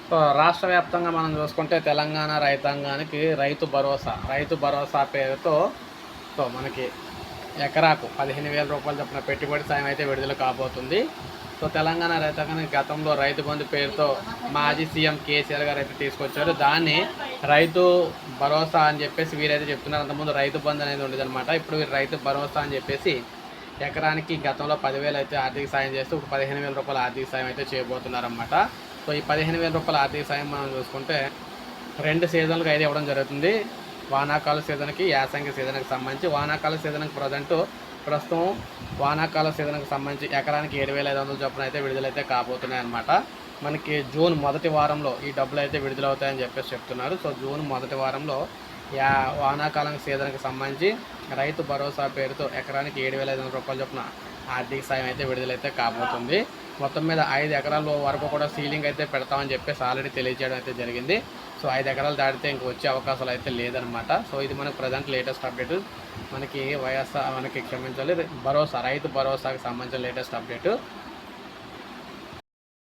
So రాష్ట్ర వ్యాప్తంగా మనం చూసుకుంటే తెలంగాణ రైతాంగానికి రైతు భరోసా పేరుతో సో మనకి ఎకరాకు 15,000 రూపాయలు చొప్పున పెట్టుబడి సాయం అయితే విడుదల కాబోతుంది. సో తెలంగాణ రైతాంగానికి గతంలో రైతు బంధు పేరుతో మాజీ సీఎం కేసీఆర్ గారు అయితే తీసుకొచ్చారు. దాన్ని రైతు భరోసా అని చెప్పేసి వీరైతే చెప్తున్నారు. అంతకుముందు రైతు బంధు అనేది ఉండేదన్నమాట. ఇప్పుడు వీరు రైతు భరోసా అని చెప్పేసి ఎకరానికి గతంలో 10,000 అయితే ఆర్థిక సాయం చేస్తూ ఇప్పుడు 15,000 రూపాయల ఆర్థిక సాయం అయితే చేయబోతున్నారన్నమాట. సో ఈ 15,000 రూపాయల ఆర్థిక సాయం మనం చూసుకుంటే 2 సీజన్లకు అయితే ఇవ్వడం జరుగుతుంది. వానాకాల సీజన్కి, యాసంగి సీజన్కి సంబంధించి. వానాకాల సీజన్కి ప్రస్తుతం వానాకాల సీజన్కి సంబంధించి ఎకరానికి 7,500 చొప్పున అయితే విడుదలైతే కాబోతున్నాయి అన్నమాట. మనకి జూన్ మొదటి వారంలో ఈ డబ్బులు అయితే విడుదలవుతాయని చెప్పేసి చెప్తున్నారు. సో జూన్ మొదటి వారంలో వానాకాలం సీజన్కి సంబంధించి రైతు భరోసా పేరుతో ఎకరానికి 7,500 రూపాయల చొప్పున ఆర్థిక సాయం అయితే విడుదలైతే కాబోతుంది. మొత్తం మీద 5 ఎకరాల వరకు కూడా సీలింగ్ అయితే పెడతామని చెప్పేసి ఆల్రెడీ తెలియజేయడం అయితే జరిగింది. సో 5 ఎకరాలు దాటితే ఇంక వచ్చే అవకాశాలు అయితే లేదనమాట. సో ఇది మనకు ప్రజెంట్ లేటెస్ట్ అప్డేట్. మనకి రైతు భరోసాకి సంబంధించిన లేటెస్ట్ అప్డేటు.